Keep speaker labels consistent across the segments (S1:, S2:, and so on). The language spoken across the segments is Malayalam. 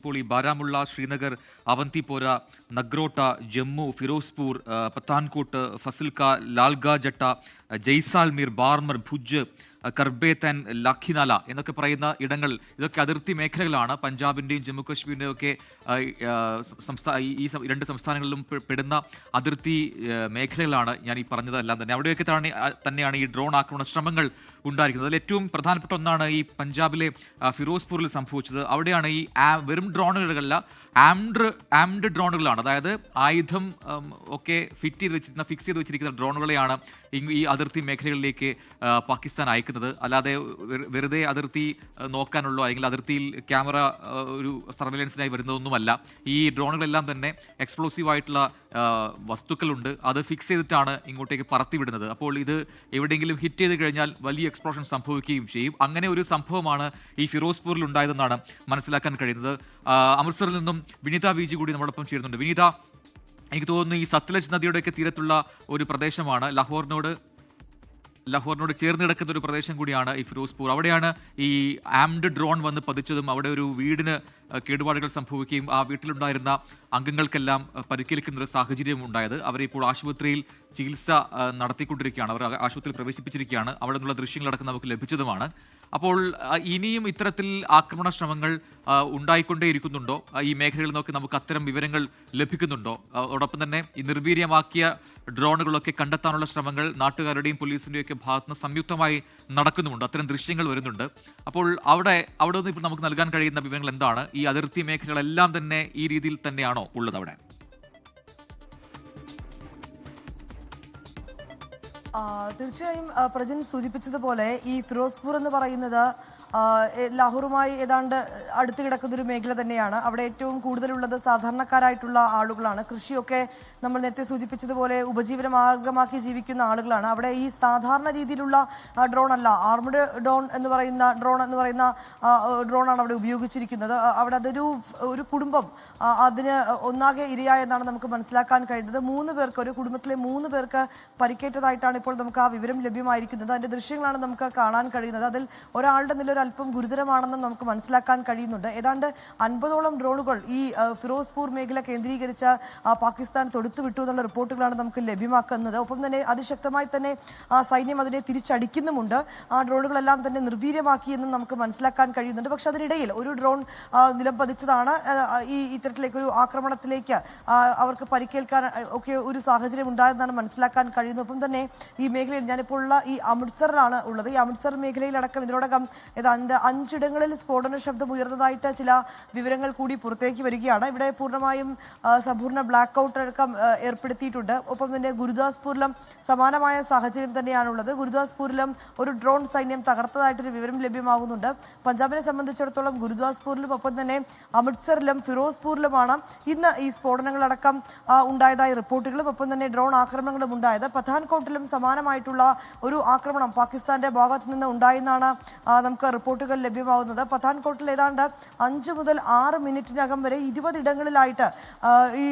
S1: ഇപ്പോൾ ഈ ബാരാമുള്ള, ശ്രീനഗർ, അവന്തിപോര, നഗ്രോട്ട, ജമ്മു, ഫിറോസ്പൂർ, പത്താൻകോട്ട്, ഫസിൽക്ക, ലാൽഗാജട്ട, ജയ്സാൽമീർ, ബാർമർ, ഭുജ്, കർബേത്തൻ, ലഖിനാല എന്നൊക്കെ പറയുന്ന ഇടങ്ങൾ, ഇതൊക്കെ അതിർത്തി മേഖലകളാണ്. പഞ്ചാബിൻ്റെയും ജമ്മു കാശ്മീരിൻ്റെയും ഒക്കെ ഈ രണ്ട് സംസ്ഥാനങ്ങളിലും പെടുന്ന അതിർത്തി മേഖലകളാണ് ഞാൻ ഈ പറഞ്ഞതെല്ലാം തന്നെ. അവിടെയൊക്കെ തന്നെയാണ് ഈ ഡ്രോൺ ആക്രമണ ശ്രമങ്ങൾ ഉണ്ടായിരിക്കുന്നത്. അതിൽ ഏറ്റവും പ്രധാനപ്പെട്ട ഒന്നാണ് ഈ പഞ്ചാബിലെ ഫിറോസ്പൂരിൽ സംഭവിച്ചത്. അവിടെയാണ് ഈ വെറും ഡ്രോണുകളല്ല, ആംഡ് ഡ്രോണുകളാണ്. അതായത് ആയുധം ഒക്കെ ഫിക്സ് ചെയ്ത് വെച്ചിരിക്കുന്ന ഡ്രോണുകളെയാണ് ഈ അതിർത്തി മേഖലകളിലേക്ക് പാകിസ്ഥാൻ അയക്കുന്നത്. അല്ലാതെ വെറുതെ അതിർത്തി നോക്കാനുള്ള അല്ലെങ്കിൽ അതിർത്തിയിൽ ക്യാമറ ഒരു സർവൈലൻസിനായി വരുന്നതൊന്നുമല്ല. ഈ ഡ്രോണുകളെല്ലാം തന്നെ എക്സ്പ്ലോസീവ് ആയിട്ടുള്ള വസ്തുക്കളുണ്ട്, അത് ഫിക്സ് ചെയ്തിട്ടാണ് ഇങ്ങോട്ടേക്ക് പറത്തിവിടുന്നത്. അപ്പോൾ ഇത് എവിടെയെങ്കിലും ഹിറ്റ് ചെയ്ത് കഴിഞ്ഞാൽ വലിയ എക്സ്പ്ലോഷൻ സംഭവിക്കുകയും ചെയ്യും. അങ്ങനെ ഒരു സംഭവമാണ് ഈ ഫിറോസ്പൂരിൽ ഉണ്ടായതെന്നാണ് മനസ്സിലാക്കാൻ കഴിയുന്നത്. അമൃത്സറിൽ നിന്നും വിനീത വിജി കൂടി നമ്മളൊപ്പം ചേരുന്നുണ്ട്. വിനീത, എനിക്ക് തോന്നുന്നു ഈ സത്ലജ് നദിയുടെയൊക്കെ തീരത്തുള്ള ഒരു പ്രദേശമാണ്, ലാഹോറിനോട് ചേർന്ന് കിടക്കുന്ന ഒരു പ്രദേശം കൂടിയാണ് ഈ ഫിറോസ്പൂർ. അവിടെയാണ് ഈ ആംഡ് ഡ്രോൺ വന്ന് പതിച്ചതും അവിടെ ഒരു വീടിന് കേടുപാടുകൾ സംഭവിക്കുകയും ആ വീട്ടിലുണ്ടായിരുന്ന അംഗങ്ങൾക്കെല്ലാം പരിക്കേൽക്കുന്ന ഒരു സാഹചര്യം ഉണ്ടായത്. അവരെ ഇപ്പോൾ ആശുപത്രിയിൽ ചികിത്സ നടത്തിക്കൊണ്ടിരിക്കുകയാണ്, അവർ ആശുപത്രിയിൽ പ്രവേശിപ്പിച്ചിരിക്കുകയാണ്. അവിടെ നിന്നുള്ള ദൃശ്യങ്ങളടക്കം നമുക്ക് ലഭിച്ചതുമാണ്. അപ്പോൾ ഇനിയും ഇത്തരത്തിൽ ആക്രമണ ശ്രമങ്ങൾ ഉണ്ടായിക്കൊണ്ടേയിരിക്കുന്നുണ്ടോ? ഈ മേഖലകളിൽ നിന്നൊക്കെ നമുക്ക് അത്തരം വിവരങ്ങൾ ലഭിക്കുന്നുണ്ടോ? അതോടൊപ്പം തന്നെ ഈ നിർവീര്യമാക്കിയ ഡ്രോണുകളൊക്കെ കണ്ടെത്താനുള്ള ശ്രമങ്ങൾ നാട്ടുകാരുടെയും പോലീസിൻ്റെയും ഒക്കെ ഭാഗത്തുനിന്ന് സംയുക്തമായി നടക്കുന്നുമുണ്ട്. അത്തരം ദൃശ്യങ്ങൾ വരുന്നുണ്ട്. അപ്പോൾ അവിടെ നിന്ന് ഇപ്പോൾ നമുക്ക് നൽകാൻ കഴിയുന്ന വിവരങ്ങൾ എന്താണ്? ഈ അതിർത്തി മേഖലകളെല്ലാം തന്നെ ഈ രീതിയിൽ തന്നെയാണോ ഉള്ളത് അവിടെ?
S2: തീർച്ചയായും പ്രജൻ സൂചിപ്പിച്ചതുപോലെ ഈ ഫിറോസ്പൂർ എന്ന് പറയുന്നത് ലാഹോറുമായി ഏതാണ്ട് അടുത്ത് കിടക്കുന്ന ഒരു മേഖല തന്നെയാണ്. അവിടെ ഏറ്റവും കൂടുതലുള്ളത് സാധാരണക്കാരായിട്ടുള്ള ആളുകളാണ്. കൃഷിയൊക്കെ നമ്മൾ നേരത്തെ സൂചിപ്പിച്ചതുപോലെ ഉപജീവന മാർഗമാക്കി ജീവിക്കുന്ന ആളുകളാണ്. അവിടെ ഈ സാധാരണ രീതിയിലുള്ള ഡ്രോൺ അല്ല, ആർമഡ് ഡ്രോൺ എന്ന് പറയുന്ന ഡ്രോണാണ് അവിടെ ഉപയോഗിച്ചിരിക്കുന്നത്. അവിടെ ഒരു കുടുംബം അതിന് ഒന്നാകെ ഇരയായെന്നാണ് നമുക്ക് മനസ്സിലാക്കാൻ കഴിയുന്നത്. ഒരു കുടുംബത്തിലെ 3 പേർക്ക് പരിക്കേറ്റതായിട്ടാണ് ഇപ്പോൾ നമുക്ക് ആ വിവരം ലഭ്യമായിരിക്കുന്നത്. അതിന്റെ ദൃശ്യങ്ങളാണ് നമുക്ക് കാണാൻ കഴിയുന്നത്. അതിൽ ഒരാളുടെ നില അല്പം ഗുരുതരമാണെന്ന് നമുക്ക് മനസ്സിലാക്കാൻ കഴിയുന്നുണ്ട്. ഏതാണ്ട് 50ഓളം ഡ്രോണുകൾ ഈ ഫിറോസ്പൂർ മേഖല കേന്ദ്രീകരിച്ച് പാകിസ്ഥാൻ തൊടുത്തുവിട്ടു എന്നുള്ള റിപ്പോർട്ടുകളാണ് നമുക്ക് ലഭ്യമാക്കുന്നത്. ഒപ്പം തന്നെ അതിശക്തമായി തന്നെ സൈന്യം അതിനെ തിരിച്ചടിക്കുന്നുമുണ്ട്. ആ ഡ്രോണുകളെല്ലാം തന്നെ നിർവീര്യമാക്കിയെന്നും നമുക്ക് മനസ്സിലാക്കാൻ കഴിയുന്നുണ്ട്. പക്ഷെ അതിനിടയിൽ ഒരു ഡ്രോൺ നിലം പതിച്ചതാണ് ഇത്തരത്തിലേക്കൊരു ആക്രമണത്തിലേക്ക് അവർക്ക് പരിക്കേൽക്കാൻ ഒക്കെ ഒരു സാഹചര്യം ഉണ്ടായതെന്നാണ് മനസ്സിലാക്കാൻ കഴിയുന്നത്. ഒപ്പം തന്നെ ഈ മേഖലയിൽ ഞാനിപ്പോൾ ഉള്ള ഈ അമൃത്സറിലാണ് ഉള്ളത്. ഈ അമൃത്സർ മേഖലയിലടക്കം ഇതിനോടകം 5 ഇടങ്ങളിൽ സ്ഫോടന ശബ്ദം ഉയർന്നതായിട്ട് ചില വിവരങ്ങൾ കൂടി പുറത്തേക്ക് വരികയാണ്. ഇവിടെ പൂർണ്ണമായും സമ്പൂർണ്ണ ബ്ലാക്ക് ഔട്ട് അടക്കം ഏർപ്പെടുത്തിയിട്ടുണ്ട്. ഒപ്പം തന്നെ ഗുരുദാസ്പൂരിലും സമാനമായ സാഹചര്യം തന്നെയാണുള്ളത്. ഗുരുദാസ്പൂരിലും ഒരു ഡ്രോൺ സൈന്യം തകർത്തതായിട്ടൊരു വിവരം ലഭ്യമാകുന്നുണ്ട്. പഞ്ചാബിനെ സംബന്ധിച്ചിടത്തോളം ഗുരുദാസ്പൂരിലും ഒപ്പം തന്നെ അമൃത്സറിലും ഫിറോസ്പൂരിലുമാണ് ഇന്ന് ഈ സ്ഫോടനങ്ങളടക്കം ഉണ്ടായതായി റിപ്പോർട്ടുകളും ഒപ്പം തന്നെ ഡ്രോൺ ആക്രമണങ്ങളും ഉണ്ടായത്. പത്താൻകോട്ടിലും സമാനമായിട്ടുള്ള ഒരു ആക്രമണം പാകിസ്ഥാന്റെ ഭാഗത്ത് നിന്ന് ഉണ്ടായെന്നാണ് നമുക്ക് റിപ്പോർട്ടുകൾ ലഭ്യമാകുന്നത്. പത്താൻകോട്ടിൽ ഏതാണ്ട് 5 മുതൽ 6 മിനിറ്റിനകം വരെ 20 ഇടങ്ങളിലായിട്ട് ഈ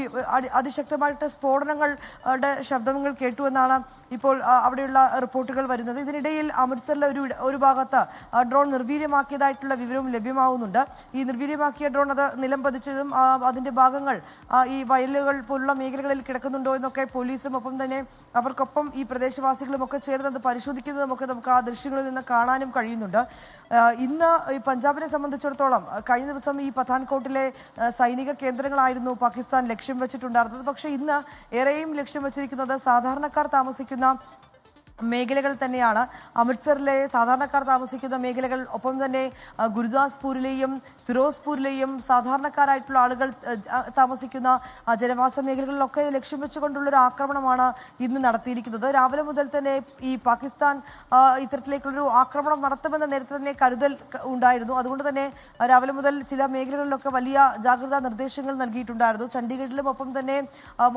S2: അതിശക്തമായിട്ട് സ്ഫോടനങ്ങളുടെ ശബ്ദങ്ങൾ കേട്ടുവെന്നാണ് ഇപ്പോൾ അവിടെയുള്ള റിപ്പോർട്ടുകൾ വരുന്നത്. ഇതിനിടയിൽ അമൃത്സറിലെ ഒരു ഭാഗത്ത് ഡ്രോൺ നിർവീര്യമാക്കിയതായിട്ടുള്ള വിവരവും ലഭ്യമാവുന്നുണ്ട്. ഈ നിർവീര്യമാക്കിയ ഡ്രോൺ അത് നിലം പതിച്ചതും അതിന്റെ ഭാഗങ്ങൾ ഈ വയലുകൾ പോലുള്ള മേഖലകളിൽ കിടക്കുന്നുണ്ടോ എന്നൊക്കെ പോലീസും ഒപ്പം തന്നെ അവർക്കൊപ്പം ഈ പ്രദേശവാസികളും ഒക്കെ ചേർന്ന് അത് പരിശോധിക്കുന്നതുമൊക്കെ നമുക്ക് ആ ദൃശ്യങ്ങളിൽ നിന്ന് കാണാനും കഴിയുന്നുണ്ട്. ഇന്ന് ഈ പഞ്ചാബിനെ സംബന്ധിച്ചിടത്തോളം കഴിഞ്ഞ ദിവസം ഈ പത്താൻകോട്ടിലെ സൈനിക കേന്ദ്രങ്ങളായിരുന്നു പാകിസ്ഥാൻ ലക്ഷ്യം വെച്ചിട്ടുണ്ടായിരുന്നത്. പക്ഷേ ഇന്ന് ഏറെയും ലക്ഷ്യം വെച്ചിരിക്കുന്നത് സാധാരണക്കാർ താമസിക്കുന്ന മേഖലകൾ തന്നെയാണ്. അമൃത്സറിലെ സാധാരണക്കാർ താമസിക്കുന്ന മേഖലകൾ, ഒപ്പം തന്നെ ഗുരുദാസ്പൂരിലെയും ഫിറോസ്പൂരിലെയും സാധാരണക്കാരായിട്ടുള്ള ആളുകൾ താമസിക്കുന്ന ജനവാസ മേഖലകളിലൊക്കെ ലക്ഷ്യം വെച്ചുകൊണ്ടുള്ള ഒരു ആക്രമണമാണ് ഇന്ന് നടത്തിയിരിക്കുന്നത്. രാവിലെ മുതൽ തന്നെ ഈ പാകിസ്ഥാൻ ഇത്തരത്തിലേക്കുള്ളൊരു ആക്രമണം നടത്തുമെന്ന നേരത്തെ തന്നെ കരുതൽ ഉണ്ടായിരുന്നു. അതുകൊണ്ട് തന്നെ രാവിലെ മുതൽ ചില മേഖലകളിലൊക്കെ വലിയ ജാഗ്രതാ നിർദ്ദേശങ്ങൾ നൽകിയിട്ടുണ്ടായിരുന്നു. ചണ്ഡീഗഡിലും ഒപ്പം തന്നെ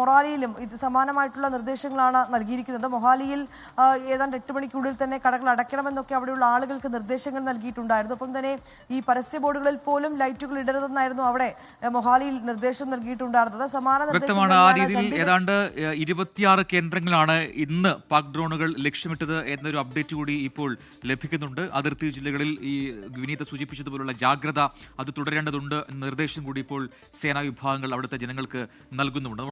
S2: മൊറാലിയിലും ഇത് സമാനമായിട്ടുള്ള നിർദ്ദേശങ്ങളാണ് നൽകിയിരിക്കുന്നത്. മൊഹാലിയിൽ ഏതാണ്ട് 8 മണിക്കുള്ളിൽ തന്നെ കടകൾ അടയ്ക്കണമെന്നൊക്കെ അവിടെയുള്ള ആളുകൾക്ക് നിർദ്ദേശങ്ങൾ നൽകിയിട്ടുണ്ടായിരുന്നു. ഒപ്പം തന്നെ ഈ പരസ്യ ബോർഡുകളിൽ പോലും ലൈറ്റുകൾ ഇടരുതെന്നായിരുന്നു അവിടെ മൊഹാലിയിൽ നിർദ്ദേശം നൽകിയിട്ടുണ്ടായിരുന്നത്. സമാന
S1: വ്യക്തമാണ്. ആ രീതിയിൽ ഏതാണ്ട് 26 കേന്ദ്രങ്ങളാണ് ഇന്ന് പാക് ഡ്രോണുകൾ ലക്ഷ്യമിട്ടത് എന്നൊരു അപ്ഡേറ്റ് കൂടി ഇപ്പോൾ ലഭിക്കുന്നുണ്ട്. അതിർത്തി ജില്ലകളിൽ ഈ വിനീത സൂചിപ്പിച്ചതുപോലുള്ള ജാഗ്രത അത് തുടരേണ്ടതുണ്ട് എന്ന നിർദ്ദേശം കൂടി ഇപ്പോൾ സേനാ വിഭാഗങ്ങൾ അവിടുത്തെ ജനങ്ങൾക്ക് നൽകുന്നുണ്ട്.